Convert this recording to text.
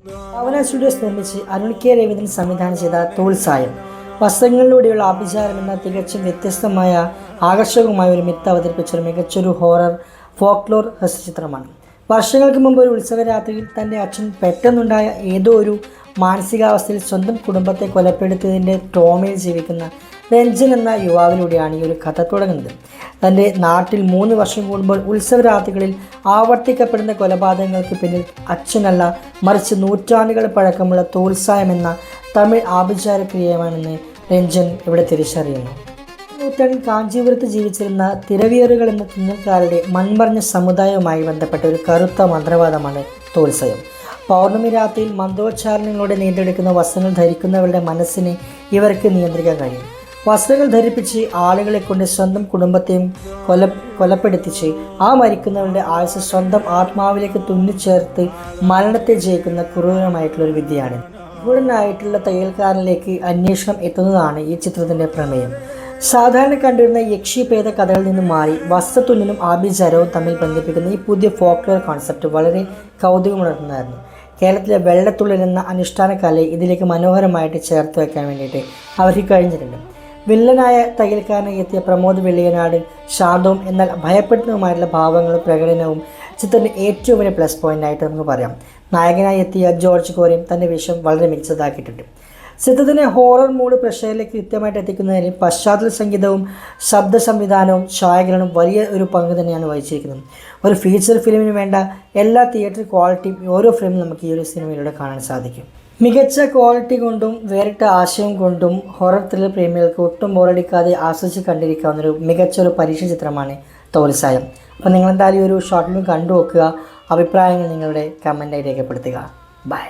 ഭാവന studios നിർമ്മിച്ച് Arun K Raveendran സംവിധാനം ചെയ്ത തോൽസായം വസ്ത്രങ്ങളിലൂടെയുള്ള ആഭിചാരം എന്ന തികച്ചും വ്യത്യസ്തമായ ആകർഷകമായ ഒരു മിത്ത് അവതരിപ്പിച്ച മികച്ചൊരു ഹൊറർ ഫോക്ലോർ ഹസ്യചിത്രമാണ്. വർഷങ്ങൾക്ക് മുമ്പ് ഒരു ഉത്സവരാത്രിയിൽ തൻ്റെ അച്ഛൻ പെട്ടെന്നുണ്ടായ ഏതോ ഒരു മാനസികാവസ്ഥയിൽ സ്വന്തം കുടുംബത്തെ കൊലപ്പെടുത്തിയതിൻ്റെ ട്രോമയിൽ ജീവിക്കുന്ന രഞ്ജൻ എന്ന യുവാവിലൂടെയാണ് ഈ ഒരു കഥ തുടങ്ങുന്നത്. തൻ്റെ നാട്ടിൽ 3 വർഷം കൂടുമ്പോൾ ഉത്സവരാത്രികളിൽ ആവർത്തിക്കപ്പെടുന്ന കൊലപാതകങ്ങൾക്ക് പിന്നിൽ അച്ഛനല്ല, മറിച്ച് നൂറ്റാണ്ടുകൾ പഴക്കമുള്ള തോൽസായം എന്ന തമിഴ് ആഭിചാരക്രിയമാണെന്ന് രഞ്ജൻ ഇവിടെ തിരിച്ചറിയുന്നു. നൂറ്റാണ്ടിൽ കാഞ്ചീപുരത്ത് ജീവിച്ചിരുന്ന തിരവിയറുകൾ എന്ന തുന്നൽക്കാരുടെ മൺമറഞ്ഞ സമുദായവുമായി ബന്ധപ്പെട്ട ഒരു കറുത്ത മന്ത്രവാദമാണ് തോൽസായം. പൗർണമി രാത്രിയിൽ മന്ത്രോച്ചാരണങ്ങളോടെ നീണ്ടെടുക്കുന്ന വസ്ത്രങ്ങൾ ധരിക്കുന്നവരുടെ മനസ്സിനെ ഇവർക്ക് നിയന്ത്രിക്കാൻ കഴിയും. വസ്ത്രങ്ങൾ ധരിപ്പിച്ച് ആളുകളെ കൊണ്ട് സ്വന്തം കുടുംബത്തെയും കൊലപ്പെടുത്തിച്ച് ആ മരിക്കുന്നവരുടെ ആയുസ് സ്വന്തം ആത്മാവിലേക്ക് തുന്നിച്ചേർത്ത് മരണത്തെ ജയിക്കുന്ന ക്രൂരമായിട്ടുള്ളൊരു വിദ്യയാണ്. നിഗൂഢനായിട്ടുള്ള തയ്യൽക്കാരനിലേക്ക് അന്വേഷണം എത്തുന്നതാണ് ഈ ചിത്രത്തിൻ്റെ പ്രമേയം. സാധാരണ കണ്ടുവരുന്ന യക്ഷിഭേദ കഥകളിൽ നിന്നും മാറി വസ്ത്രത്തുന്നലും ആഭിചാരവും തമ്മിൽ ബന്ധിപ്പിക്കുന്ന ഈ പുതിയ ഫോക്ലോർ കോൺസെപ്റ്റ് വളരെ കൗതുകമുണർത്തുന്നതായിരുന്നു. കേരളത്തിലെ വെള്ളത്തുള്ളൽ എന്ന അനുഷ്ഠാന കലയെ ഇതിലേക്ക് മനോഹരമായിട്ട് ചേർത്ത് വയ്ക്കാൻ വേണ്ടിയിട്ട് അവർക്ക് കഴിഞ്ഞിട്ടുണ്ട്. വില്ലനായ തയ്യൽക്കാരനായി എത്തിയ പ്രമോദ് വെള്ളിയനാട് ശാന്തവും എന്നാൽ ഭയപ്പെടുന്നതുമായിട്ടുള്ള ഭാവങ്ങളും പ്രകടനവും ചിത്രത്തിൻ്റെ ഏറ്റവും വലിയ പ്ലസ് പോയിൻ്റായിട്ട് നമുക്ക് പറയാം. നായകനായി എത്തിയ ജോർജ് കോരയും തൻ്റെ വേഷം വളരെ മികച്ചതാക്കിയിട്ടുണ്ട്. ചിത്രത്തിൻ്റെ ഹൊറർ മൂഡ് പ്രേക്ഷകരിലേക്ക് കൃത്യമായിട്ട് എത്തിക്കുന്നതിന് പശ്ചാത്തല സംഗീതവും ശബ്ദ സംവിധാനവും ഛായാഗ്രഹണവും വലിയ ഒരു പങ്ക് തന്നെയാണ് വഹിച്ചിരിക്കുന്നത്. ഒരു ഫീച്ചർ ഫിലിമിന് വേണ്ട എല്ലാ തിയേറ്റർ ക്വാളിറ്റിയും ഓരോ ഫ്രെയിമും നമുക്ക് ഈ ഒരു സിനിമയിലൂടെ കാണാൻ സാധിക്കും. മികച്ച ക്വാളിറ്റി കൊണ്ടും വേറിട്ട ആശയം കൊണ്ടും ഹൊറർ ത്രില്ലർ പ്രേമികൾക്ക് ഒട്ടും ബോറടിക്കാതെ ആസ്വദിച്ച് കണ്ടിരിക്കാവുന്നൊരു മികച്ചൊരു പരീക്ഷണ ചിത്രമാണ് തോൽസായം. അപ്പോൾ നിങ്ങളെന്തായാലും ഒരു ഷോർട്ട് ഫിലിം കണ്ടു നോക്കുക. അഭിപ്രായങ്ങൾ നിങ്ങളുടെ കമൻറ്റായി രേഖപ്പെടുത്തുക. ബൈ.